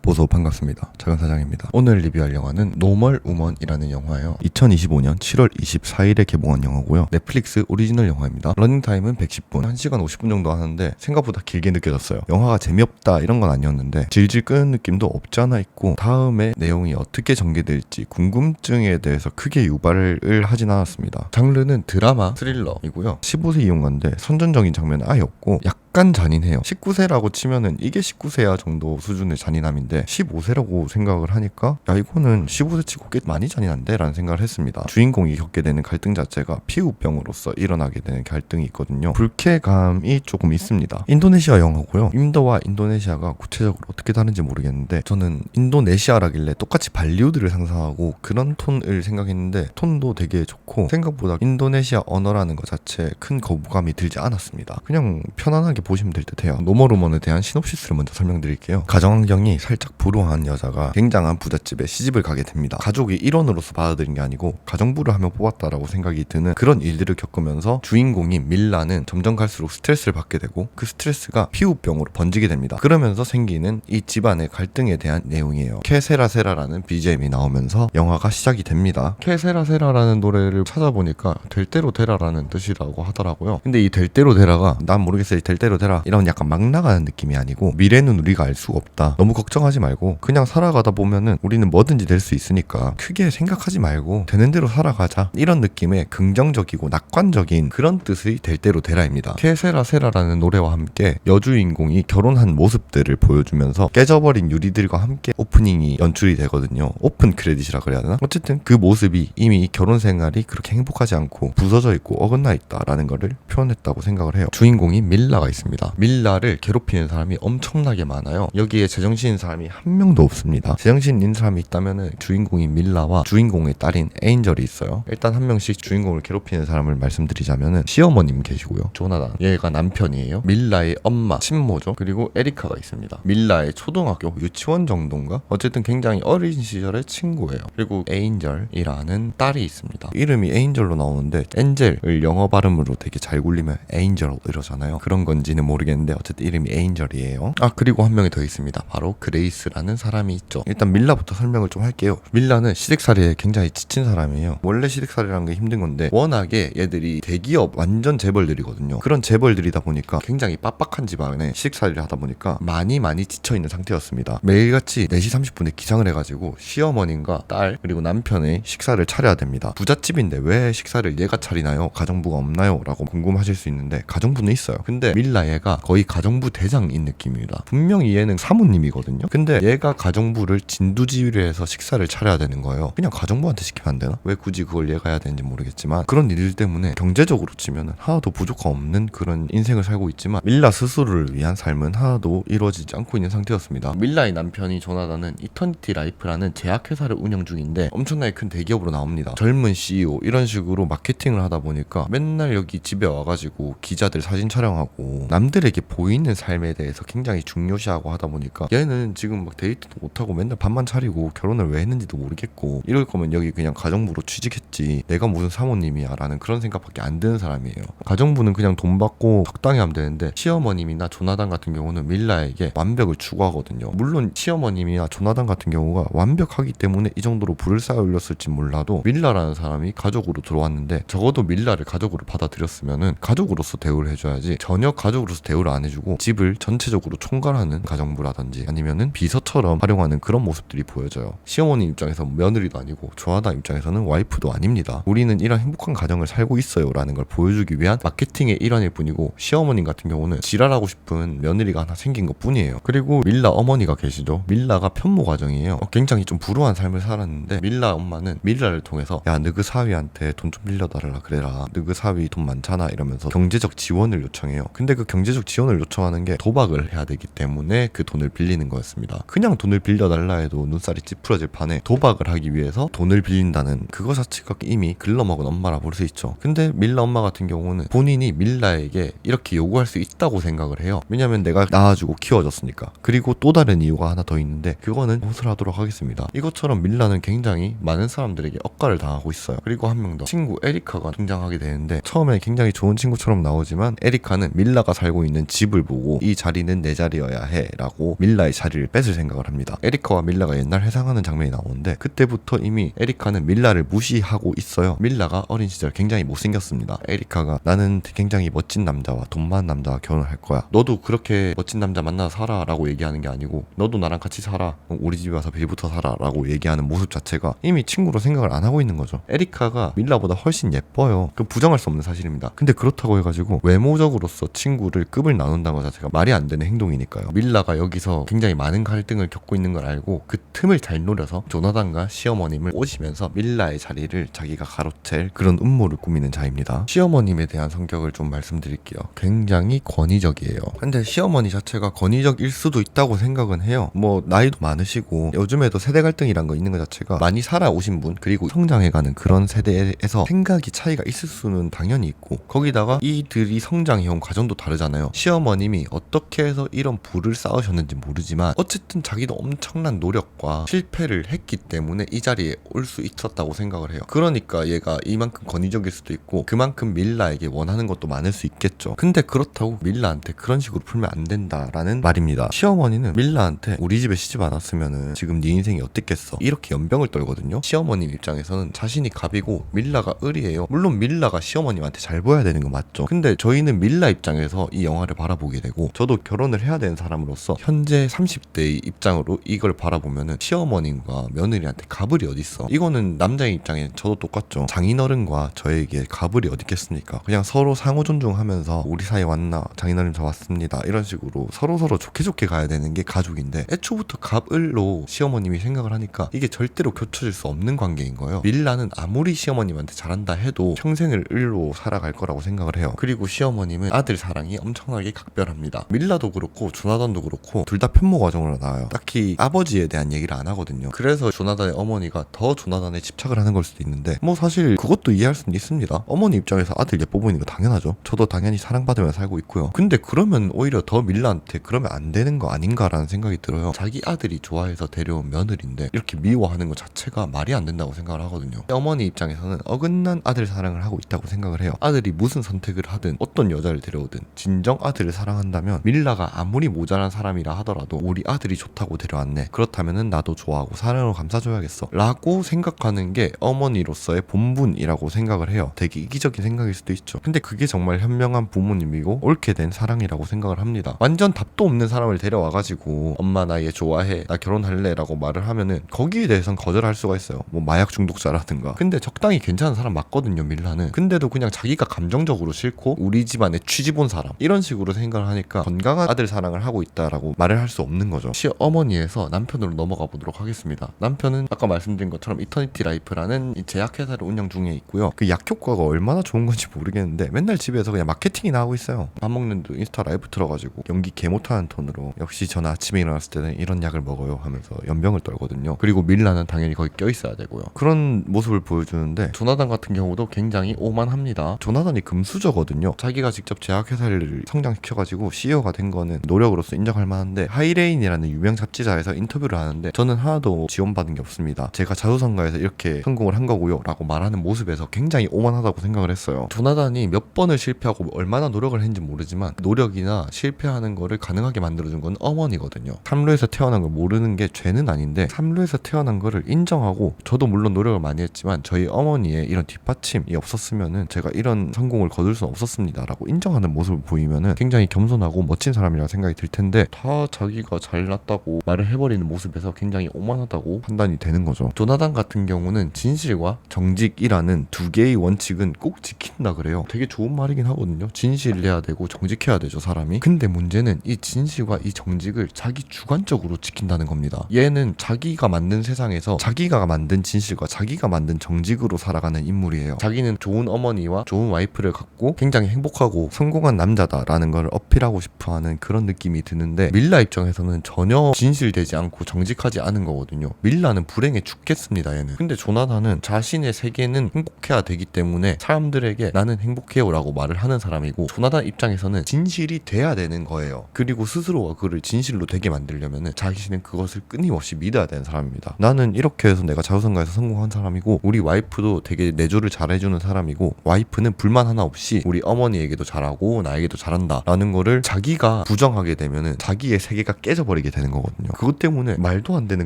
보소 반갑습니다. 작은사장입니다. 오늘 리뷰할 영화는 노멀 우먼이라는 영화예요. 2025년 7월 24일에 개봉한 영화고요. 넷플릭스 오리지널 영화입니다. 러닝타임은 110분, 1시간 50분 정도 하는데 생각보다 길게 느껴졌어요. 영화가 재미없다 이런 건 아니었는데 질질 끄는 느낌도 없지 않아 있고 다음에 내용이 어떻게 전개될지 궁금증에 대해서 크게 유발을 하진 않았습니다. 장르는 드라마, 스릴러이고요. 15세 이용관데 선전적인 장면은 아예 없고 약간 잔인해요. 19세라고 치면은 이게 19세야 정도 수준의 잔인함인데 15세라고 생각을 하니까 야 이거는 15세 치고 꽤 많이 잔인한데 라는 생각을 했습니다. 주인공이 겪게 되는 갈등 자체가 피부병으로서 일어나게 되는 갈등이 있거든요. 불쾌감이 조금 있습니다. 인도네시아 영화고요. 인도와 인도네시아가 구체적으로 어떻게 다른지 모르겠는데 저는 인도네시아라길래 똑같이 발리우드를 상상하고 그런 톤을 생각했는데 톤도 되게 좋고 생각보다 인도네시아 언어라는 것 자체에 큰 거부감이 들지 않았습니다. 그냥 편안하게 보시면 될 듯해요. 노멀 우먼에 대한 시놉시스를 먼저 설명드릴게요. 가정환경이 살짝 불우한 여자가 굉장한 부잣집에 시집을 가게 됩니다. 가족이 일원으로서 받아들인 게 아니고 가정부를 하며 뽑았다라고 생각이 드는 그런 일들을 겪으면서 주인공인 밀라는 점점 갈수록 스트레스를 받게 되고 그 스트레스가 피부병으로 번지게 됩니다. 그러면서 생기는 이 집안의 갈등에 대한 내용이에요. 케세라세라라는 BGM이 나오면서 영화가 시작이 됩니다. 케세라세라라는 노래를 찾아보니까 될 대로 되라라는 뜻이라고 하더라고요. 근데 이 될 대로 되라가 난 모르겠어요. 될 대로 되라 이런 약간 막 나가는 느낌이 아니고 미래는 우리가 알 수가 없다. 너무 걱정하지 말고 그냥 살아가다 보면은 우리는 뭐든지 될 수 있으니까 크게 생각하지 말고 되는 대로 살아가자. 이런 느낌의 긍정적이고 낙관적인 그런 뜻의 될 대로 되라입니다. 케세라세라라는 노래와 함께 여주인공이 결혼한 모습들을 보여주면서 깨져버린 유리들과 함께 오프닝이 연출이 되거든요. 오픈 크레딧이라 그래야 되나? 어쨌든 그 모습이 이미 결혼 생활이 그렇게 행복하지 않고 부서져 있고 어긋나 있다라는 거를 표현했다고 생각을 해요. 주인공이 밀라가 있습니다. 밀라를 괴롭히는 사람이 엄청나게 많아요. 여기에 제정신인 사람이 한 명도 없습니다. 제정신인 사람이 있다면은 주인공인 밀라와 주인공의 딸인 에인절이 있어요. 일단 한 명씩 주인공을 괴롭히는 사람을 말씀드리자면은 시어머님 계시고요. 조나단, 얘가 남편이에요. 밀라의 엄마, 친모죠. 그리고 에리카가 있습니다. 밀라의 초등학교, 유치원 정도인가? 어쨌든 굉장히 어린 시절의 친구예요. 그리고 에인절이라는 딸이 있습니다. 이름이 에인절로 나오는데 엔젤을 영어 발음으로 되게 잘 굴리면 에인절 이러잖아요. 그런 건지는 모르겠는데 어쨌든 이름이 에인절이에요. 그리고 한 명이 더 있습니다. 바로 그레이스라는 사람이 있죠. 일단 밀라부터 설명을 좀 할게요. 밀라는 시댁살이에 굉장히 지친 사람이에요. 원래 시댁살이라는 게 힘든 건데 워낙에 얘들이 대기업 완전 재벌들이거든요. 그런 재벌들이다 보니까 굉장히 빡빡한 집안에 시댁살이를 하다 보니까 많이 지쳐있는 상태였습니다. 매일같이 4시 30분에 기상을 해가지고 시어머님과 딸 그리고 남편의 식사를 차려야 됩니다. 부잣집인데 왜 식사를 얘가 차리나요? 가정부가 없나요? 라고 궁금하실 수 있는데 가정부는 있어요. 근데 밀라 얘가 거의 가정부 대장인 느낌입니다. 분명히 얘는 사모님이거든요. 근데 얘가 가정부를 진두지휘해서 식사를 차려야 되는 거예요. 그냥 가정부한테 시키면 안 되나? 왜 굳이 그걸 얘가 해야 되는지 모르겠지만 그런 일 때문에 경제적으로 치면은 하나도 부족함 없는 그런 인생을 살고 있지만 밀라 스스로를 위한 삶은 하나도 이루어지지 않고 있는 상태였습니다. 밀라의 남편이 조나단은 이터니티 라이프라는 제약회사를 운영 중인데 엄청나게 큰 대기업으로 나옵니다. 젊은 CEO 이런 식으로 마케팅을 하다 보니까 맨날 여기 집에 와가지고 기자들 사진 촬영하고 남들에게 보이는 삶에 대해서 굉장히 중요시하고 하다 보니까 얘는 지금 막 데이트도 못하고 맨날 밥만 차리고 결혼을 왜 했는지도 모르겠고 이럴 거면 여기 그냥 가정부로 취직했지 내가 무슨 사모님이야 라는 그런 생각밖에 안 드는 사람이에요. 가정부는 그냥 돈 받고 적당히 하면 되는데 시어머님이나 조나단 같은 경우는 밀라에게 완벽을 추구하거든요. 물론 시어머님이나 조나단 같은 경우가 완벽하기 때문에 이 정도로 불을 쌓아 올렸을지 몰라도 밀라라는 사람이 가족으로 들어왔는데 적어도 밀라를 가족으로 받아들였으면은 가족으로서 대우를 해줘야지 전혀 가족으로서 대우를 안 해주고 집을 전체적으로 총괄하는 가정부라든지 아니면은 비서처럼 활용하는 그런 모습들이 보여져요. 시어머니 입장에서 며느리도 아니고 조나단 입장에서는 와이프도 아닙니다. 우리는 이런 행복한 가정을 살고 있어요 라는 걸 보여주기 위한 마케팅의 일환일 뿐이고 시어머님 같은 경우는 지랄하고 싶은 며느리가 하나 생긴 것 뿐이에요. 그리고 밀라 어머니가 계시죠. 밀라가 편모 가정이에요. 굉장히 좀 불우한 삶을 살았는데 밀라 엄마는 밀라를 통해서 야 너그 사위한테 돈 좀 빌려달라 그래라. 너그 사위 돈 많잖아 이러면서 경제적 지원을 요청해요. 근데 그 경제적 지원을 요청하는 게 도박을 해야 되기 때문에 그 돈을 빌리는 거였습니다. 그냥 돈을 빌려달라 해도 눈살이 찌푸러질 판에 도박을 하기 위해서 돈을 빌린다는 그거 자체가 이미 글러먹은 엄마라 볼 수 있죠. 근데 밀라 엄마 같은 경우는 본인이 밀라에게 이렇게 요구할 수 있다고 생각을 해요. 왜냐면 내가 낳아주고 키워줬으니까. 그리고 또 다른 이유가 하나 더 있는데 그거는 호소하도록 하겠습니다. 이것처럼 밀라는 굉장히 많은 사람들에게 억가를 당하고 있어요. 그리고 한 명 더 친구 에리카가 등장하게 되는데 처음에 굉장히 좋은 친구처럼 나오지만 에리카는 밀라가 밀라가 살고 있는 집을 보고 이 자리는 내 자리여야 해 라고 밀라의 자리를 뺏을 생각을 합니다. 에리카와 밀라가 옛날 회상하는 장면이 나오는데 그때부터 이미 에리카는 밀라를 무시하고 있어요. 밀라가 어린 시절 굉장히 못생겼습니다. 에리카가 나는 굉장히 멋진 남자와 돈 많은 남자와 결혼할 거야. 너도 그렇게 멋진 남자 만나서 살아 라고 얘기하는 게 아니고 너도 나랑 같이 살아. 우리 집에 와서 빌부터 살아 라고 얘기하는 모습 자체가 이미 친구로 생각을 안 하고 있는 거죠. 에리카가 밀라보다 훨씬 예뻐요. 그 부정할 수 없는 사실입니다. 근데 그렇다고 해가지고 외모적으로서 친구를 급을 나눈다는 것 자체가 말이 안 되는 행동이니까요. 밀라가 여기서 굉장히 많은 갈등을 겪고 있는 걸 알고 그 틈을 잘 노려서 조나단과 시어머님을 오시면서 밀라의 자리를 자기가 가로챌 그런 음모를 꾸미는 자입니다. 시어머님에 대한 성격을 좀 말씀드릴게요. 굉장히 권위적이에요. 근데 시어머니 자체가 권위적일 수도 있다고 생각은 해요. 뭐 나이도 많으시고 요즘에도 세대 갈등이란 거 있는 것 자체가 많이 살아오신 분 그리고 성장해가는 그런 세대에서 생각이 차이가 있을 수는 당연히 있고 거기다가 이들이 성장해온 과정도 다르잖아요. 시어머님이 어떻게 해서 이런 부를 쌓으셨는지 모르지만 어쨌든 자기도 엄청난 노력과 실패를 했기 때문에 이 자리에 올 수 있었다고 생각을 해요. 그러니까 얘가 이만큼 권위적일 수도 있고 그만큼 밀라에게 원하는 것도 많을 수 있겠죠. 근데 그렇다고 밀라한테 그런 식으로 풀면 안 된다라는 말입니다. 시어머니는 밀라한테 우리 집에 시집 안 왔으면은 지금 네 인생이 어땠겠어 이렇게 연병을 떨거든요. 시어머님 입장에서는 자신이 갑이고 밀라가 을이에요. 물론 밀라가 시어머님한테 잘 보여야 되는 거 맞죠. 근데 저희는 밀라 입장에서 이 영화를 바라보게 되고 저도 결혼을 해야 되는 사람으로서 현재 30대의 입장으로 이걸 바라보면은 시어머님과 며느리한테 갑을이 어딨어. 이거는 남자의 입장에 저도 똑같죠. 장인어른과 저에게 갑을이 어딨겠습니까. 그냥 서로 상호 존중하면서 우리 사이 왔나 장인어른 저 왔습니다 이런 식으로 서로 좋게 가야 되는 게 가족인데 애초부터 갑을로 시어머님이 생각을 하니까 이게 절대로 교쳐질 수 없는 관계인 거예요. 밀라는 아무리 시어머님한테 잘한다 해도 평생을 을로 살아갈 거라고 생각을 해요. 그리고 시어머님은 아들 사랑이 엄청나게 각별합니다. 밀라도 그렇고 조나단도 그렇고 둘 다 편모 과정으로 나와요. 딱히 아버지에 대한 얘기를 안 하거든요. 그래서 조나단의 어머니가 더 조나단에 집착을 하는 걸 수도 있는데 뭐 사실 그것도 이해할 수는 있습니다. 어머니 입장에서 아들 예뻐 보이는 거 당연하죠. 저도 당연히 사랑받으며 살고 있고요. 근데 그러면 오히려 더 밀라한테 그러면 안 되는 거 아닌가라는 생각이 들어요. 자기 아들이 좋아해서 데려온 며느리인데 이렇게 미워하는 것 자체가 말이 안 된다고 생각을 하거든요. 어머니 입장에서는 어긋난 아들 사랑을 하고 있다고 생각을 해요. 아들이 무슨 선택을 하든 어떤 여자를 데려오든 진정 아들을 사랑한다면 밀라가 아무리 모자란 사람이라 하더라도 우리 아들이 좋다고 데려왔네. 그렇다면은 나도 좋아하고 사랑으로 감싸줘야겠어 라고 생각하는 게 어머니로서의 본분이라고 생각을 해요. 되게 이기적인 생각일 수도 있죠. 근데 그게 정말 현명한 부모님이고 옳게 된 사랑이라고 생각을 합니다. 완전 답도 없는 사람을 데려와가지고 엄마 나 얘 좋아해 나 결혼할래 라고 말을 하면은 거기에 대해선 거절할 수가 있어요. 뭐 마약 중독자라든가. 근데 적당히 괜찮은 사람 맞거든요 밀라는. 근데도 그냥 자기가 감정적으로 싫고 우리 집안에 취집 온 사람 이런 식으로 생각을 하니까 건강한 아들 사랑을 하고 있다라고 말을 할 수 없는 거죠. 시어머니에서 남편으로 넘어가 보도록 하겠습니다. 남편은 아까 말씀드린 것처럼 이터니티 라이프라는 이 제약회사를 운영 중에 있고요. 그 약 효과가 얼마나 좋은 건지 모르겠는데 맨날 집에서 그냥 마케팅이나 하고 있어요. 밥 먹는데 인스타 라이브 틀어가지고 연기 개 못하는 톤으로 역시 저는 아침에 일어났을 때는 이런 약을 먹어요 하면서 연병을 떨거든요. 그리고 밀라는 당연히 거기 껴있어야 되고요. 그런 모습을 보여주는데 조나단 같은 경우도 굉장히 오만합니다. 조나단이 금수저거든요. 자기가 직접 제약회사를 성장시켜가지고 CEO가 된 거는 노력으로서 인정할 만한데 하이레인이라는 유명 잡지사에서 인터뷰를 하는데 저는 하나도 지원받은 게 없습니다. 제가 자수성가해서 이렇게 성공을 한 거고요 라고 말하는 모습에서 굉장히 오만하다고 생각을 했어요. 조나단이 몇 번을 실패하고 얼마나 노력을 했는지 모르지만 노력이나 실패하는 거를 가능하게 만들어준 건 어머니거든요. 삼루에서 태어난 걸 모르는 게 죄는 아닌데 삼루에서 태어난 거를 인정하고 저도 물론 노력을 많이 했지만 저희 어머니의 이런 뒷받침이 없었으면은 제가 이런 성공을 거둘 수는 없었습니다 라고 인정하는 모습을 보이면은 굉장히 겸손하고 멋진 사람이라고 생각이 들 텐데 다 자기가 잘났다고 말을 해버리는 모습에서 굉장히 오만하다고 판단이 되는 거죠. 조나단 같은 경우는 진실과 정직이라는 두 개의 원칙은 꼭 지킨다 그래요. 되게 좋은 말이긴 하거든요. 진실해야 되고 정직해야 되죠 사람이. 근데 문제는 이 진실과 이 정직을 자기 주관적으로 지킨다는 겁니다. 얘는 자기가 만든 세상에서 자기가 만든 진실과 자기가 만든 정직으로 살아가는 인물이에요. 자기는 좋은 어머니와 좋은 와이프를 갖고 굉장히 행복하고 성공한 남자다라는 걸 어필하고 싶어하는 그런 느낌이 드는데 밀라 입장에서는 전혀 진실되지 않고 정직하지 않은 거거든요. 밀라는 불행해 죽겠습니다 얘는. 근데 조나단은 자신의 세계는 행복해야 되기 때문에 사람들에게 나는 행복해요 라고 말을 하는 사람이고 조나단 입장에서는 진실이 돼야 되는 거예요. 그리고 스스로가 그를 진실로 되게 만들려면 자신은 그것을 끊임없이 믿어야 되는 사람입니다. 나는 이렇게 해서 내가 자수성가해서 성공한 사람이고 우리 와이프도 되게 내조를 잘해주는 사람이고 와이프는 불만 하나 없이 우리 어머니에게도 잘하고 나에게 자기도 잘한다 라는 거를 자기가 부정하게 되면은 자기의 세계가 깨져버리게 되는 거거든요. 그것 때문에 말도 안 되는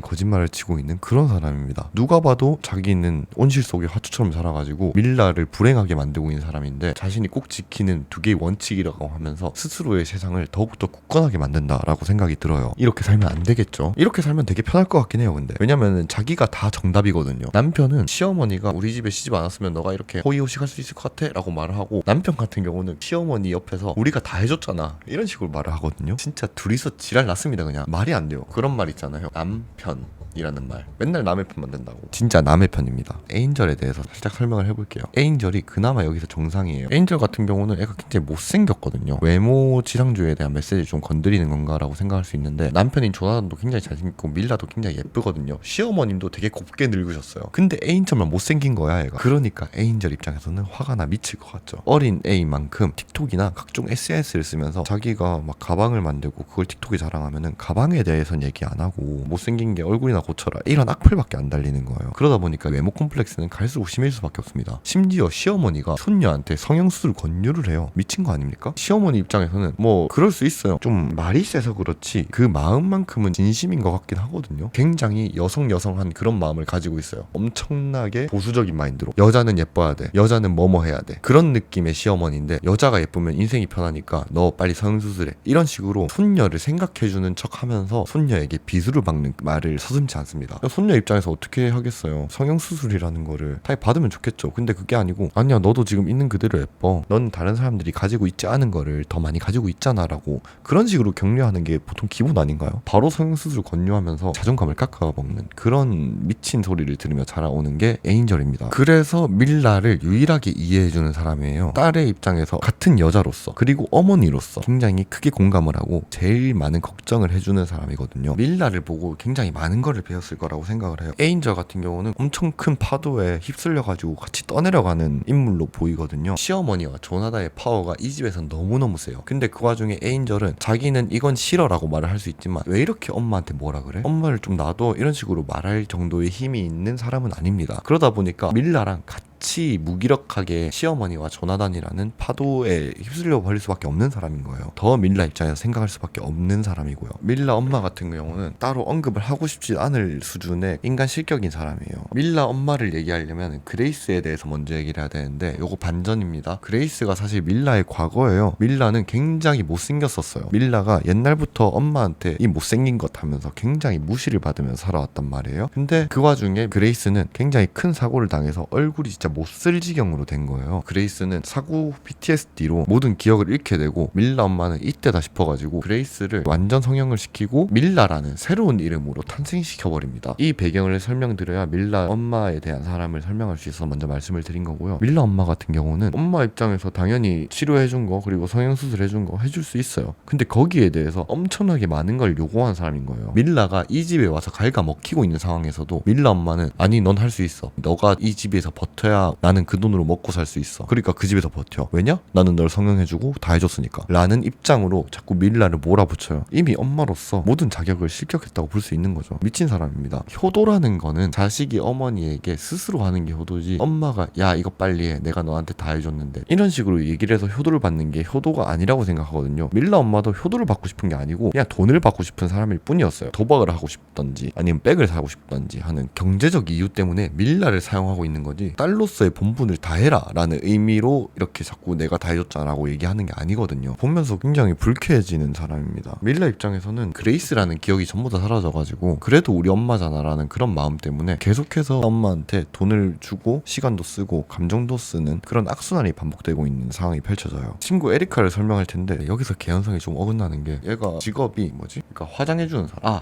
거짓말을 치고 있는 그런 사람입니다. 누가 봐도 자기는 온실 속의 화초처럼 살아가지고 밀라를 불행하게 만들고 있는 사람인데 자신이 꼭 지키는 두 개의 원칙이라고 하면서 스스로의 세상을 더욱더 굳건하게 만든다라고 생각이 들어요. 이렇게 살면 안 되겠죠. 이렇게 살면 되게 편할 것 같긴 해요. 근데 왜냐면은 자기가 다 정답이거든요. 남편은 시어머니가 우리 집에 시집 안 왔으면 너가 이렇게 호의호식할 수 있을 것 같아? 라고 말을 하고, 남편 같은 경우는 시어머니 옆에서 우리가 다 해줬잖아 이런 식으로 말을 하거든요. 진짜 둘이서 지랄 났습니다. 그냥 말이 안 돼요. 그런 말 있잖아요. 남편 이라는 말, 맨날 남의 편만 된다고. 진짜 남의 편입니다. 에인절에 대해서 살짝 설명을 해볼게요. 에인절이 그나마 여기서 정상이에요. 에인절 같은 경우는 애가 굉장히 못생겼거든요. 외모 지상주의에 대한 메시지를 좀 건드리는 건가라고 생각할 수 있는데, 남편인 조나단도 굉장히 잘생겼고 밀라도 굉장히 예쁘거든요. 시어머님도 되게 곱게 늙으셨어요. 근데 에인절만 못생긴 거야 애가. 그러니까 에인절 입장에서는 화가 나 미칠 것 같죠. 어린 애인만큼 틱톡이나 각종 SNS를 쓰면서 자기가 막 가방을 만들고 그걸 틱톡에 자랑하면은 가방에 대해서는 얘기 안 하고 못생긴 게 얼굴이나 고쳐라 이런 악플밖에 안 달리는 거예요. 그러다 보니까 외모 콤플렉스는 갈수록 심해질 수밖에 없습니다. 심지어 시어머니가 손녀한테 성형수술 권유를 해요. 미친 거 아닙니까? 시어머니 입장에서는 뭐 그럴 수 있어요. 좀 말이 세서 그렇지 그 마음만큼은 진심인 것 같긴 하거든요. 굉장히 여성한 그런 마음을 가지고 있어요. 엄청나게 보수적인 마인드로 여자는 예뻐야 돼, 여자는 뭐뭐 해야 돼, 그런 느낌의 시어머니인데, 여자가 예쁘면 인생이 편하니까 너 빨리 성형수술해 이런 식으로 손녀를 생각해주는 척하면서 손녀에게 비수를 박는 말을 서슴지 않습니다. 손녀 입장에서 어떻게 하겠어요. 성형수술이라는 거를 다 받으면 좋겠죠. 근데 그게 아니고, 아니야 너도 지금 있는 그대로 예뻐, 넌 다른 사람들이 가지고 있지 않은 거를 더 많이 가지고 있잖아 라고 그런 식으로 격려하는 게 보통 기본 아닌가요? 바로 성형수술 권유하면서 자존감을 깎아먹는 그런 미친 소리를 들으며 자라오는 게 에인절입니다. 그래서 밀라를 유일하게 이해해주는 사람이에요. 딸의 입장에서 같은 여자로서 그리고 어머니로서 굉장히 크게 공감을 하고 제일 많은 걱정을 해주는 사람이거든요. 밀라를 보고 굉장히 많은 거를 배웠을 거라고 생각을 해요. 에인절 같은 경우는 엄청 큰 파도에 휩쓸려가지고 같이 떠내려가는 인물로 보이거든요. 시어머니와 조나다의 파워가 이 집에선 너무너무 세요. 근데 그 와중에 에인절은 자기는 이건 싫어라고 말을 할 수 있지만 왜 이렇게 엄마한테 뭐라 그래? 엄마를 좀 놔둬 이런 식으로 말할 정도의 힘이 있는 사람은 아닙니다. 그러다 보니까 밀라랑 같이 무기력하게 시어머니와 조나단이라는 파도에 휩쓸려 버릴 수밖에 없는 사람인 거예요. 더 밀라 입장에서 생각할 수밖에 없는 사람이고요. 밀라 엄마 같은 경우는 따로 언급을 하고 싶지 않을 수준의 인간 실격인 사람이에요. 밀라 엄마를 얘기하려면 그레이스에 대해서 먼저 얘기를 해야 되는데, 요거 반전입니다. 그레이스가 사실 밀라의 과거예요. 밀라는 굉장히 못생겼었어요. 밀라가 옛날부터 엄마한테 이 못생긴 것 하면서 굉장히 무시를 받으면서 살아왔단 말이에요. 근데 그 와중에 그레이스는 굉장히 큰 사고를 당해서 얼굴이 진짜 못쓸 지경으로 된 거예요. 그레이스는 사고 PTSD로 모든 기억을 잃게 되고, 밀라 엄마는 이때다 싶어가지고 그레이스를 완전 성형을 시키고 밀라라는 새로운 이름으로 탄생시켜버립니다. 이 배경을 설명드려야 밀라 엄마에 대한 사람을 설명할 수 있어서 먼저 말씀을 드린 거고요. 밀라 엄마 같은 경우는 엄마 입장에서 당연히 치료해준 거 그리고 성형수술 해준 거 해줄 수 있어요. 근데 거기에 대해서 엄청나게 많은 걸 요구한 사람인 거예요. 밀라가 이 집에 와서 갉아먹히고 있는 상황에서도 밀라 엄마는 아니 넌 할 수 있어, 너가 이 집에서 버텨야 나는 그 돈으로 먹고 살 수 있어, 그러니까 그 집에서 버텨, 왜냐? 나는 널 성형해주고 다 해줬으니까 라는 입장으로 자꾸 밀라를 몰아붙여요. 이미 엄마로서 모든 자격을 실격했다고 볼 수 있는 거죠. 미친 사람입니다. 효도라는 거는 자식이 어머니에게 스스로 하는 게 효도지, 엄마가 야 이거 빨리 해 내가 너한테 다 해줬는데 이런 식으로 얘기를 해서 효도를 받는 게 효도가 아니라고 생각하거든요. 밀라 엄마도 효도를 받고 싶은 게 아니고 그냥 돈을 받고 싶은 사람일 뿐이었어요. 도박을 하고 싶던지 아니면 백을 사고 싶던지 하는 경제적 이유 때문에 밀라를 사용하고 있는 거지, 딸로서의 본분을 다해라 라는 의미로 이렇게 자꾸 내가 다 해줬잖아 라고 얘기하는 게 아니거든요. 보면서 굉장히 불쾌해지는 사람입니다. 밀라 입장에서는 그레이스라는 기억이 전부 다 사라져가지고 그래도 우리 엄마잖아 라는 그런 마음 때문에 계속해서 엄마한테 돈을 주고 시간도 쓰고 감정도 쓰는 그런 악순환이 반복되고 있는 상황이 펼쳐져요. 친구 에리카를 설명할 텐데 여기서 개연성이 좀 어긋나는 게, 얘가 직업이 뭐지? 그러니까 화장해주는 사람.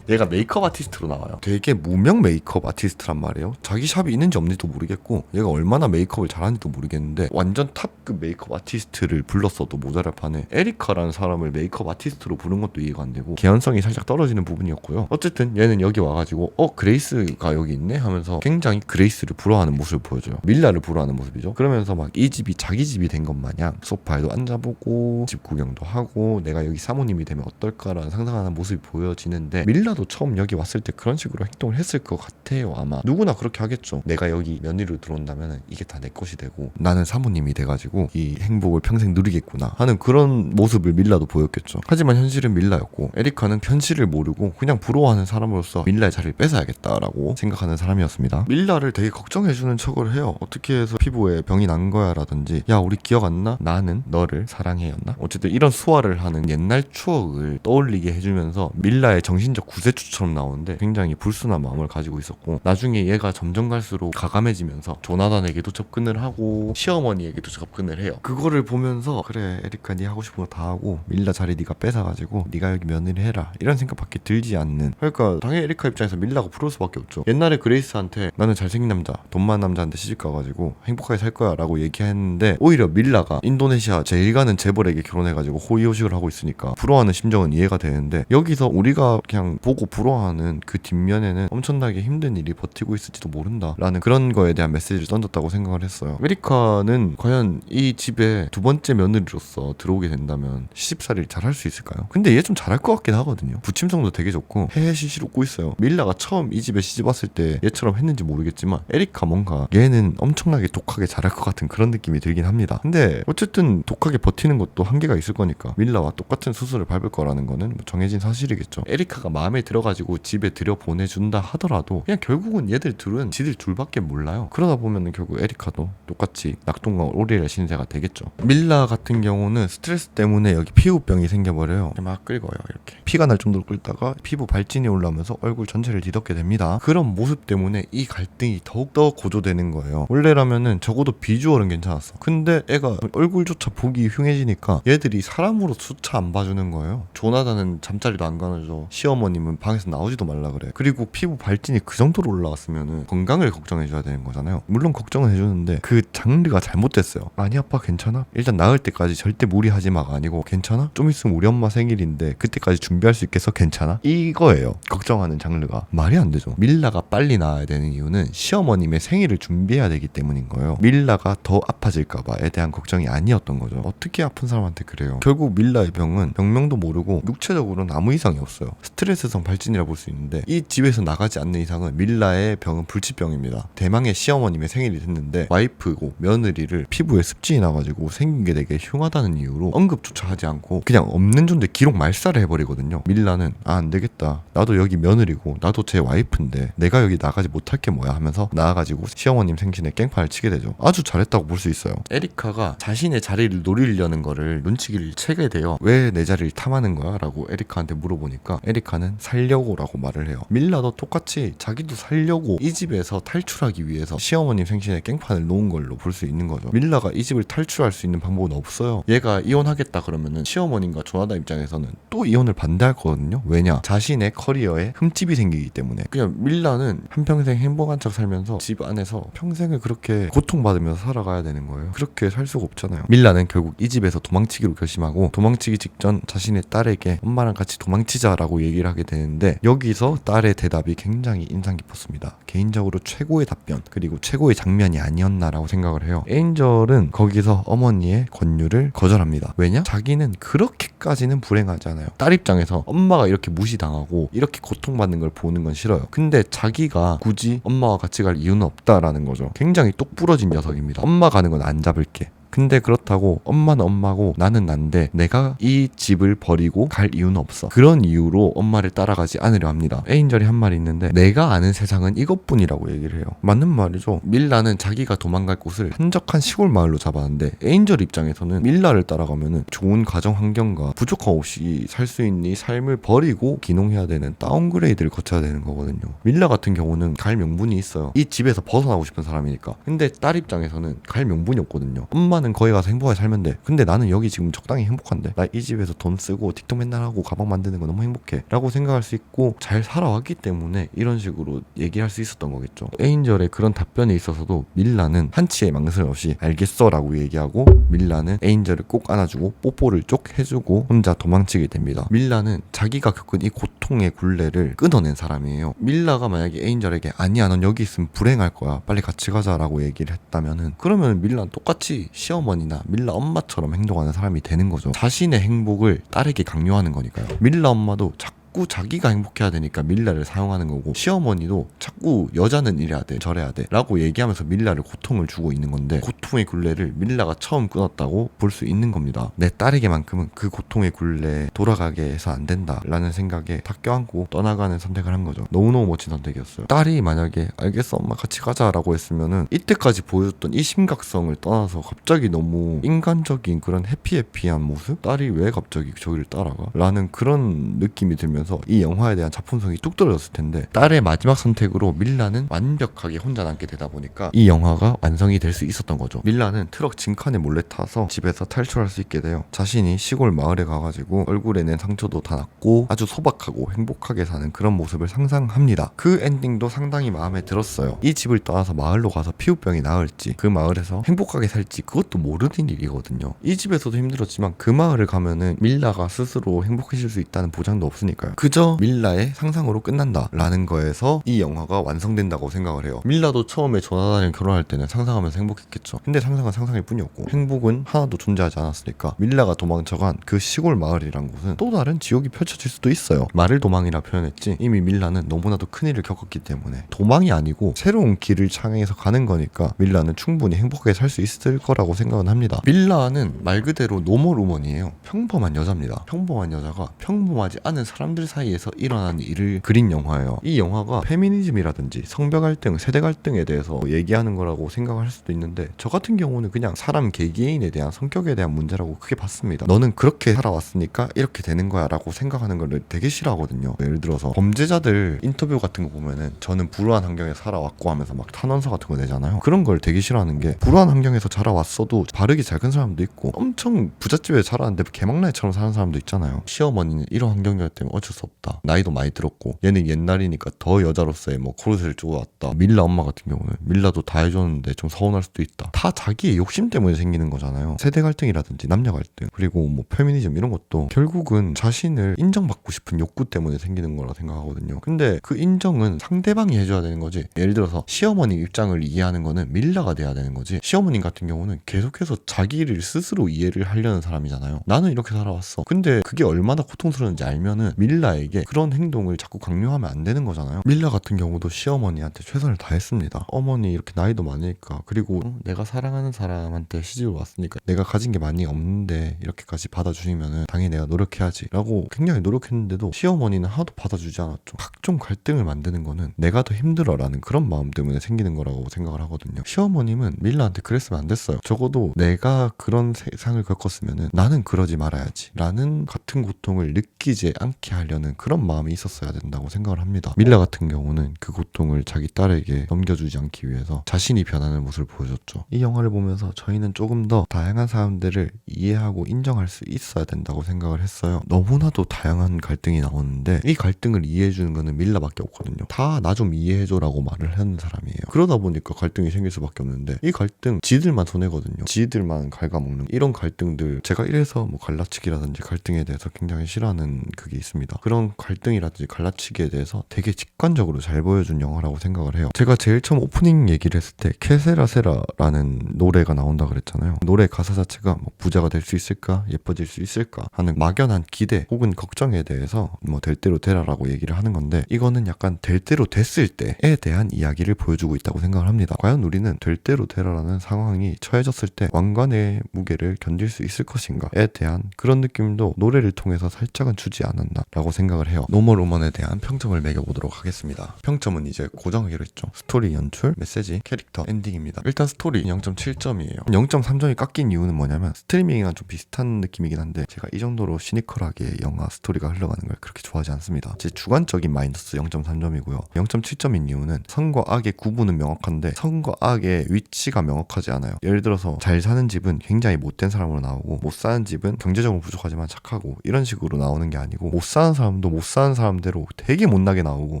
얘가 메이크업 아티스트로 나와요. 되게 무명 메이크업 아티스트란 말이에요. 자기 샵이 있는지 없는지도 모르겠고 얘가 얼마나 메이크업을 잘하는지도 모르겠는데 완전 탑급 메이크업 아티스트를 불렀어도 모자랄 판에 에리카라는 사람을 메이크업 아티스트로 부른 것도 이해가 안 되고 개연성이 살짝 떨어지는 부분이었고요. 어쨌든 얘는 여기 와가지고 그레이스가 여기 있네 하면서 굉장히 그레이스를 부러워하는 모습을 보여줘요. 밀라를 부러워하는 모습이죠. 그러면서 막 이 집이 자기 집이 된 것 마냥 소파에도 앉아보고 집 구경도 하고 내가 여기 사모님이 되면 어떨까라는 상상하는 모습이 보여지는데, 밀라 밀라도 처음 여기 왔을 때 그런 식으로 행동을 했을 것 같아요. 아마 누구나 그렇게 하겠죠. 내가 여기 며느리로 들어온다면 이게 다 내 것이 되고 나는 사모님이 돼가지고 이 행복을 평생 누리겠구나 하는 그런 모습을 밀라도 보였겠죠. 하지만 현실은 밀라였고 에리카는 현실을 모르고 그냥 부러워하는 사람으로서 밀라의 자리를 뺏어야겠다라고 생각하는 사람이었습니다. 밀라를 되게 걱정해주는 척을 해요. 어떻게 해서 피부에 병이 난 거야 라든지 야 우리 기억 안 나? 나는 너를 사랑해였나? 어쨌든 이런 수화를 하는 옛날 추억을 떠올리게 해주면서 밀라의 정신적 구세주처럼 나오는데 굉장히 불순한 마음을 가지고 있었고 나중에 얘가 점점 갈수록 가감해지면서 조나단에게도 접근을 하고 시어머니에게도 접근을 해요. 그거를 보면서 그래 에리카 네 하고 싶은 거 다 하고 밀라 자리 네가 뺏어가지고 네가 여기 며느리 해라 이런 생각밖에 들지 않는. 그러니까 당연히 에리카 입장에서 밀라가 부러울 수밖에 없죠. 옛날에 그레이스한테 나는 잘생긴 남자 돈 많은 남자한테 시집가가지고 행복하게 살 거야 라고 얘기했는데 오히려 밀라가 인도네시아 제일 가는 재벌에게 결혼해가지고 호의호식을 하고 있으니까 부러워하는 심정은 이해가 되는데 여기서 우리가 그냥 보고 부러워하는 그 뒷면에는 엄청나게 힘든 일이 버티고 있을지도 모른다 라는 그런 거에 대한 메시지를 던졌다고 생각을 했어요. 에리카는 과연 이 집에 두 번째 며느리로서 들어오게 된다면 시집살이를 잘할 수 있을까요? 근데 얘 좀 잘할 것 같긴 하거든요. 부침성도 되게 좋고 헤헤시시 웃고 있어요. 밀라가 처음 이 집에 시집 왔을 때 얘처럼 했는지 모르겠지만 에리카 뭔가 얘는 엄청나게 독하게 잘할 것 같은 그런 느낌이 들긴 합니다. 근데 어쨌든 독하게 버티는 것도 한계가 있을 거니까 밀라와 똑같은 수술을 밟을 거라는 거는 뭐 정해진 사실이겠죠. 에리카가 마음에 들어가지고 집에 들여보내준다 하더라도 그냥 결국은 얘들 둘은 지들 둘밖에 몰라요. 그러다 보면은 결국 에리카도 똑같이 낙동강 오리알 신세가 되겠죠. 밀라 같은 경우는 스트레스 때문에 여기 피부병이 생겨버려요. 막 긁어요. 이렇게 피가 날 정도로 끓다가 피부 발진이 올라오면서 얼굴 전체를 뒤덮게 됩니다. 그런 모습 때문에 이 갈등이 더욱더 고조되는 거예요. 원래라면은 적어도 비주얼은 괜찮았어. 근데 애가 얼굴조차 보기 흉해지니까 얘들이 사람으로조차 안 봐주는 거예요. 조나단은 잠자리도 안 가능해서 시어머님은 방에서 나오지도 말라 그래. 그리고 피부 발진이 그 정도로 올라왔으면은 건강을 걱정해줘야 되는 거잖아요. 물론 걱정은 해주는데 그 장르가 잘못됐어요. 많이 아파 괜찮아? 일단 나을 때까지 절대 무리하지 마가 아니고 괜찮아? 좀 있으면 우리 엄마 생일인데 그때까지 준비할 수 있겠어? 괜찮아? 이거예요. 걱정하는 장르가. 말이 안 되죠. 밀라가 빨리 나아야 되는 이유는 시어머님의 생일을 준비해야 되기 때문인 거예요. 밀라가 더 아파질까봐에 대한 걱정이 아니었던 거죠. 어떻게 아픈 사람한테 그래요. 결국 밀라의 병은 병명도 모르고 육체적으로는 아무 이상이 없어요. 스트레스성 발진이라 볼 수 있는데 이 집에서 나가지 않는 이상은 밀라의 병은 불치병입니다. 대망의 시어머님의 생일이 됐는데 와이프고 며느리를 피부에 습진이 나가지고 생긴 게 되게 흉하다는 이유로 언급조차 하지 않고 그냥 없는 존재 기록 말살을 해버리거든요. 밀라는 안 되겠다. 나도 여기 며느리고 나도 제 와이프인데 내가 여기 나가지 못할 게 뭐야 하면서 나와가지고 시어머님 생신에 깽판을 치게 되죠. 아주 잘했다고 볼 수 있어요. 에리카가 자신의 자리를 노리려는 거를 눈치를 채게 돼요. 왜 내 자리를 탐하는 거야? 라고 에리카한테 물어보니까 에리카는 살려고 라고 말을 해요. 밀라도 똑같이 자기도 살려고 이 집에서 탈출하기 위해서 시어머님 생신에 깽판을 놓은 걸로 볼 수 있는 거죠. 밀라가 이 집을 탈출할 수 있는 방법은 없어요. 얘가 이혼하겠다 그러면은 시어머님과 조나단 입장에서는 또 이혼을 반대할 거거든요. 왜냐? 자신의 커리어에 흠집이 생기기 때문에. 그냥 밀라는 한평생 행복한 척 살면서 집 안에서 평생을 그렇게 고통받으면서 살아가야 되는 거예요. 그렇게 살 수가 없잖아요. 밀라는 결국 이 집에서 도망치기로 결심하고 도망치기 직전 자신의 딸에게 엄마랑 같이 도망치자라고 얘기를 하게 되는데 여기서 딸의 대답이 굉장히 인상 깊었습니다. 개인적으로 최고의 답변 그리고 최고의 장면이 아니었나라고 생각을 해요. 에인절은 거기서 어머니의 권유를 거절합니다. 왜냐? 자기는 그렇게까지는 불행하지 않아요. 딸 입장에서 엄마가 이렇게 무시당하고 이렇게 고통받는 걸 보는 건 싫어요. 근데 자기가 굳이 엄마와 같이 갈 이유는 없다라는 거죠. 굉장히 똑부러진 녀석입니다. 엄마 가는 건 안 잡을게. 근데 그렇다고 엄마는 엄마고 나는 난데 내가 이 집을 버리고 갈 이유는 없어. 그런 이유로 엄마를 따라가지 않으려 합니다. 에인절이 한 말이 있는데 내가 아는 세상은 이것뿐이라고 얘기를 해요. 맞는 말이죠. 밀라는 자기가 도망갈 곳을 한적한 시골 마을로 잡았는데 에인절 입장에서는 밀라를 따라가면은 좋은 가정 환경과 부족함 없이 살 수 있는 이 삶을 버리고 기농해야 되는 다운그레이드를 거쳐야 되는 거거든요. 밀라 같은 경우는 갈 명분이 있어요. 이 집에서 벗어나고 싶은 사람이니까. 근데 딸 입장에서는 갈 명분이 없거든요. 엄마는 거기 가서 행복하게 살면 돼. 근데 나는 여기 지금 적당히 행복한데 나 이 집에서 돈 쓰고 틱톡 맨날 하고 가방 만드는 거 너무 행복해 라고 생각할 수 있고 잘 살아왔기 때문에 이런 식으로 얘기할 수 있었던 거겠죠. 에인절의 그런 답변에 있어서도 밀라는 한치의 망설 없이 알겠어 라고 얘기하고 밀라는 에인절을 꼭 안아주고 뽀뽀를 쪽 해주고 혼자 도망치게 됩니다. 밀라는 자기가 겪은 이 고통의 굴레를 끊어낸 사람이에요. 밀라가 만약에 에인절에게 아니야 넌 여기 있으면 불행할 거야 빨리 같이 가자라고 얘기를 했다면은 그러면 밀라는 똑같이 시어머니나 밀라 엄마처럼 행동하는 사람이 되는 거죠. 자신의 행복을 딸에게 강요하는 거니까요. 밀라 엄마도 자꾸 자꾸 자기가 행복해야 되니까 밀라를 사용하는 거고, 시어머니도 자꾸 여자는 이래야 돼 저래야 돼 라고 얘기하면서 밀라를 고통을 주고 있는 건데, 고통의 굴레를 밀라가 처음 끊었다고 볼 수 있는 겁니다. 내 딸에게만큼은 그 고통의 굴레에 돌아가게 해서 안 된다 라는 생각에 다 껴안고 떠나가는 선택을 한 거죠. 너무너무 멋진 선택이었어요. 딸이 만약에 알겠어 엄마 같이 가자 라고 했으면은 이때까지 보여줬던 이 심각성을 떠나서 갑자기 너무 인간적인 그런 해피해피한 모습? 딸이 왜 갑자기 저기를 따라가? 라는 그런 느낌이 들면서 이 영화에 대한 작품성이 뚝 떨어졌을 텐데, 딸의 마지막 선택으로 밀라는 완벽하게 혼자 남게 되다 보니까 이 영화가 완성이 될 수 있었던 거죠. 밀라는 트럭 진칸에 몰래 타서 집에서 탈출할 수 있게 돼요. 자신이 시골 마을에 가가지고 얼굴에 낸 상처도 다 낫고 아주 소박하고 행복하게 사는 그런 모습을 상상합니다. 그 엔딩도 상당히 마음에 들었어요. 이 집을 떠나서 마을로 가서 피부병이 나을지, 그 마을에서 행복하게 살지 그것도 모르는 일이거든요. 이 집에서도 힘들었지만 그 마을을 가면은 밀라가 스스로 행복해질 수 있다는 보장도 없으니까요. 그저 밀라의 상상으로 끝난다 라는 거에서 이 영화가 완성된다고 생각을 해요. 밀라도 처음에 조나단을 결혼할 때는 상상하면서 행복했겠죠. 근데 상상은 상상일 뿐이었고 행복은 하나도 존재하지 않았으니까 밀라가 도망쳐간 그 시골 마을이란 곳은 또 다른 지옥이 펼쳐질 수도 있어요. 말을 도망이라 표현했지 이미 밀라는 너무나도 큰일을 겪었기 때문에 도망이 아니고 새로운 길을 창행해서 가는 거니까 밀라는 충분히 행복하게 살 수 있을 거라고 생각은 합니다. 밀라는 말 그대로 노멀 우먼이에요. 평범한 여자입니다. 평범한 여자가 평범하지 않은 사람들 사이에서 일어나는 일을 그린 영화예요. 이 영화가 페미니즘이라든지 성별 갈등, 세대 갈등에 대해서 얘기하는 거라고 생각할 수도 있는데, 저 같은 경우는 그냥 사람 개개인에 대한 성격에 대한 문제라고 크게 봤습니다. 너는 그렇게 살아왔으니까 이렇게 되는 거야 라고 생각하는 걸 되게 싫어하거든요. 예를 들어서 범죄자들 인터뷰 같은 거 보면은 저는 불우한 환경에 살아왔고 하면서 막 탄원서 같은 거 내잖아요. 그런 걸 되게 싫어하는 게, 불우한 환경에서 자라왔어도 바르게 잘 큰 사람도 있고 엄청 부잣집에 자라는데 개막나이처럼 사는 사람도 있잖아요. 시어머니는 이런 환경이었기 때문에 어쩔 수 없다. 나이도 많이 들었고 얘는 옛날이니까 더 여자로서의 뭐 코르셋을 쪼고 왔다. 밀라 엄마 같은 경우는 밀라도 다 해줬는데 좀 서운할 수도 있다. 다 자기의 욕심 때문에 생기는 거잖아요. 세대 갈등이라든지 남녀 갈등, 그리고 뭐 페미니즘 이런 것도 결국은 자신을 인정받고 싶은 욕구 때문에 생기는 거라 생각하거든요. 근데 그 인정은 상대방이 해줘야 되는 거지. 예를 들어서 시어머니 입장을 이해하는 거는 밀라가 돼야 되는 거지. 시어머님 같은 경우는 계속해서 자기를 스스로 이해를 하려는 사람이잖아요. 나는 이렇게 살아왔어. 근데 그게 얼마나 고통스러운지 알면은 밀라에게 그런 행동을 자꾸 강요하면 안 되는 거잖아요. 밀라 같은 경우도 시어머니한테 최선을 다했습니다. 어머니 이렇게 나이도 많으니까, 그리고 내가 사랑하는 사람한테 시집을 왔으니까 내가 가진 게 많이 없는데 이렇게까지 받아주시면은 당연히 내가 노력해야지 라고 굉장히 노력했는데도 시어머니는 하나도 받아주지 않았죠. 각종 갈등을 만드는 거는 내가 더 힘들어 라는 그런 마음 때문에 생기는 거라고 생각을 하거든요. 시어머님은 밀라한테 그랬으면 안 됐어요. 적어도 내가 그런 세상을 겪었으면은 나는 그러지 말아야지 라는 같은 고통을 느끼지 않게 하려는 그런 마음이 있었어야 된다고 생각을 합니다. 밀라 같은 경우는 그 고통을 자기 딸에게 넘겨주지 않기 위해서 자신이 변하는 모습을 보여줬죠. 이 영화를 보면서 저희는 조금 더 다양한 사람들을 이해하고 인정할 수 있어야 된다고 생각을 했어요. 너무나도 다양한 갈등이 나오는데 이 갈등을 이해해주는 거는 밀라밖에 없거든요. 다 나 좀 이해해줘라고 말을 하는 사람이에요. 그러다 보니까 갈등이 생길 수밖에 없는데, 이 갈등 지들만 손해거든요. 지들만 갉아먹는 이런 갈등들, 제가 이래서 뭐 갈라치기라든지 갈등에 대해서 굉장히 싫어하는 그게 있습니다. 그런 갈등이라든지 갈라치기에 대해서 되게 직관적으로 잘 보여준 영화라고 생각을 해요. 제가 제일 처음 오프닝 얘기를 했을 때 케세라세라라는 노래가 나온다 그랬잖아요. 노래 가사 자체가 뭐 부자가 될 수 있을까, 예뻐질 수 있을까 하는 막연한 기대 혹은 걱정에 대해서 뭐 될 대로 되라라고 얘기를 하는 건데, 이거는 약간 될 대로 됐을 때에 대한 이야기를 보여주고 있다고 생각을 합니다. 과연 우리는 될 대로 되라라는 상황이 처해졌을 때 왕관의 무게를 견딜 수 있을 것인가에 대한 그런 느낌도 노래를 통해서 살짝은 주지 않았나라고 생각을 해요. 노멀 우먼에 대한 평점을 매겨보도록 하겠습니다. 평점은 이제 고정하기로 했죠. 스토리, 연출, 메시지, 캐릭터, 엔딩입니다. 일단 스토리 0.7점이에요. 0.3점이 깎인 이유는 뭐냐면 스트리밍이랑 좀 비슷한 느낌이긴 한데, 제가 이 정도로 시니컬하게 영화 스토리가 흘러가는 걸 그렇게 좋아하지 않습니다. 제 주관적인 마이너스 0.3점이고요. 0.7점인 이유는 선과 악의 구분은 명확한데 선과 악의 위치가 명확하지 않아요. 예를 들어서 잘 사는 집은 굉장히 못된 사람으로 나오고, 못 사는 집은 경제적으로 부족하지만 착하고, 이런 식으로 나오는 게 아니고, 못 사는 사람도 못 사는 사람대로 되게 못나게 나오고,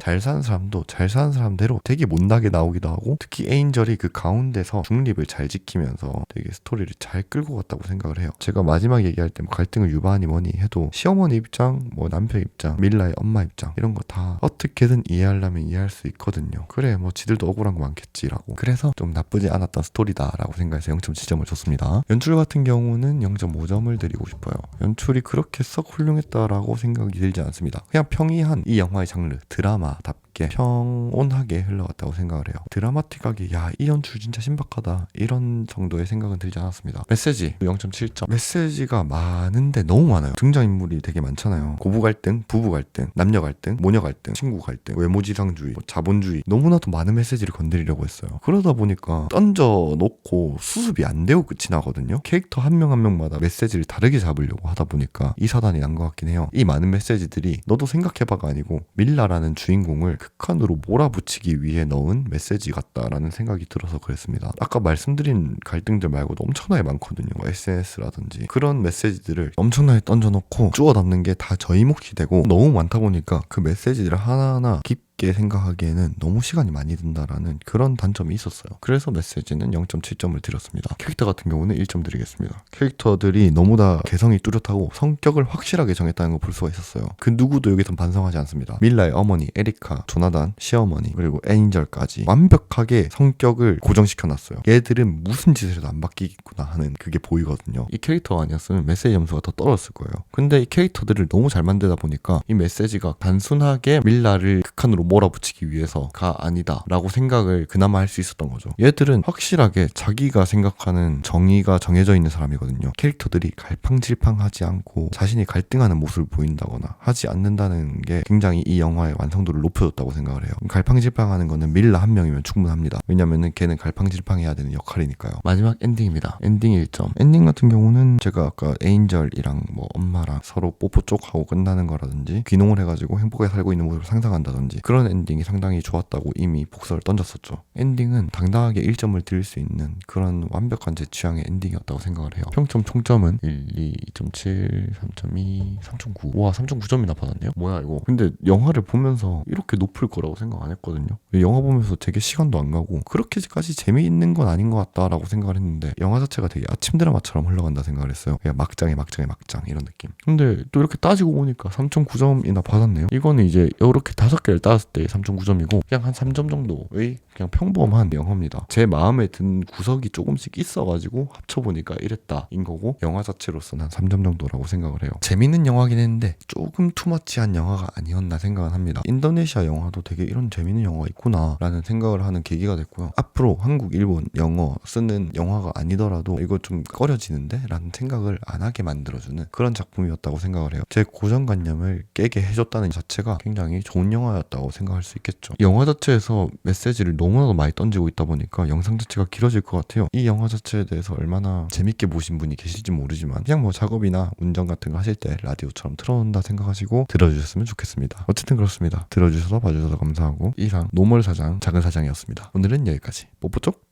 잘 사는 사람도 잘 사는 사람대로 되게 못나게 나오기도 하고, 특히 에인절이 그 가운데서 중립을 잘 지키면서 되게 스토리를 잘 끌고 갔다고 생각을 해요. 제가 마지막 얘기할 때 뭐 갈등을 유발하니 뭐니 해도 시어머니 입장, 뭐 남편 입장, 밀라의 엄마 입장 이런 거 다 어떻게든 이해하려면 이해할 수 있거든요. 그래 뭐 지들도 억울한 거 많겠지라고. 그래서 좀 나쁘지 않았던 스토리다라고 생각해서 0.7점을 줬습니다. 연출 같은 경우는 0.5점을 드리고 싶어요. 연출이 그렇게 썩 훌륭했다라고 생각이 들지 나쁘지 않습니다. 그냥 평이한 이 영화의 장르 드라마답게 평온하게 흘러갔다고 생각을 해요. 드라마틱하게 야 이 연출 진짜 신박하다 이런 정도의 생각은 들지 않았습니다. 메시지 0.7점. 메시지가 많은데 너무 많아요. 등장인물이 되게 많잖아요. 고부 갈등, 부부 갈등, 남녀 갈등, 모녀 갈등, 친구 갈등, 외모지상주의, 자본주의, 너무나도 많은 메시지를 건드리려고 했어요. 그러다 보니까 던져놓고 수습이 안 되고 끝이 나거든요. 캐릭터 한 명 한 명마다 메시지를 다르게 잡으려고 하다 보니까 이 사단이 난 것 같긴 해요. 이 많은 메시지들이 너도 생각해봐가 아니고 밀라라는 주인공을 극한으로 몰아붙이기 위해 넣은 메시지 같다라는 생각이 들어서 그랬습니다. 아까 말씀드린 갈등들 말고도 엄청나게 많거든요. SNS라든지 그런 메시지들을 엄청나게 던져놓고 주워 담는 게 다 저희 몫이 되고 너무 많다 보니까 그 메시지를 하나하나 깊게 생각하기에는 너무 시간이 많이 든다라는 그런 단점이 있었어요. 그래서 메시지는 0.7점을 드렸습니다. 캐릭터 같은 경우는 1점 드리겠습니다. 캐릭터들이 너무 다 개성이 뚜렷하고 성격을 확실하게 정했다는 걸 볼 수가 있었어요. 그 누구도 여기선 반성하지 않습니다. 밀라의 어머니 에리카, 조나단, 시어머니 그리고 엔젤까지 완벽하게 성격을 고정시켜놨어요. 얘들은 무슨 짓을 해도 안 바뀌겠구나 하는 그게 보이거든요. 이 캐릭터가 아니었으면 메시지 점수가 더 떨어졌을 거예요. 근데 이 캐릭터들을 너무 잘 만들다 보니까 이 메시지가 단순하게 밀라를 극한으로 몰아붙이기 위해서가 아니다 라고 생각을 그나마 할 수 있었던 거죠. 얘들은 확실하게 자기가 생각하는 정의가 정해져 있는 사람이거든요. 캐릭터들이 갈팡질팡하지 않고 자신이 갈등하는 모습을 보인다거나 하지 않는다는 게 굉장히 이 영화의 완성도를 높여줬다고 생각을 해요. 갈팡질팡하는 거는 밀라 한 명이면 충분합니다. 왜냐면은 걔는 갈팡질팡해야 되는 역할이니까요. 마지막 엔딩입니다. 엔딩 1점. 엔딩 같은 경우는 제가 아까 에인절이랑 뭐 엄마랑 서로 뽀뽀 쪽 하고 끝나는 거라든지 귀농을 해가지고 행복하게 살고 있는 모습을 상상한다든지 그런 엔딩이 상당히 좋았다고 이미 복서를 던졌었죠. 엔딩은 당당하게 1점을 드릴 수 있는 그런 완벽한 제 취향의 엔딩이었다고 생각을 해요. 평점 총점은 1, 2, 2.7, 3.2, 3.9. 와 3.9점이나 받았네요. 뭐야 이거. 근데 영화를 보면서 이렇게 높을 거라고 생각 안 했거든요. 영화 보면서 되게 시간도 안 가고 그렇게까지 재미있는 건 아닌 것 같다라고 생각을 했는데 영화 자체가 되게 아침 드라마처럼 흘러간다 생각을 했어요. 그냥 막장 이런 느낌. 근데 또 이렇게 따지고 보니까 3.9점이나 받았네요. 이거는 이제 이렇게 5개를 따졌을 때 3.9점이고 그냥 한 3점 정도의 그냥 평범한 영화입니다. 제 마음에 든 구석이 조금씩 있어가지고 합쳐보니까 이랬다인 거고 영화 자체로서는 한 3점 정도라고 생각을 해요. 재밌는 영화긴 했는데 조금 투머치한 영화가 아니었나 생각은 합니다. 인도네시아 영화도 되게 이런 재밌는 영화가 있구나 라는 생각을 하는 계기가 됐고요. 앞으로 한국, 일본, 영어 쓰는 영화가 아니더라도 이거 좀 꺼려지는데? 라는 생각을 안 하게 만들어주는 그런 작품이었다고 생각을 해요. 제 고정관념을 깨게 해줬다는 자체가 굉장히 좋은 영화였다고 생각할 수 있겠죠. 영화 자체에서 메시지를 너무나도 많이 던지고 있다 보니까 영상 자체가 길어질 것 같아요. 이 영화 자체에 대해서 얼마나 재밌게 보신 분이 계실지 모르지만 그냥 뭐 작업이나 운전 같은 거 하실 때 라디오처럼 틀어놓는다 생각하시고 들어주셨으면 좋겠습니다. 어쨌든 그렇습니다. 들어주셔서 봐주셔서 감사하고 이상 노멀 사장 작은 사장이었습니다. 오늘은 여기까지. 뽀뽀 쪽.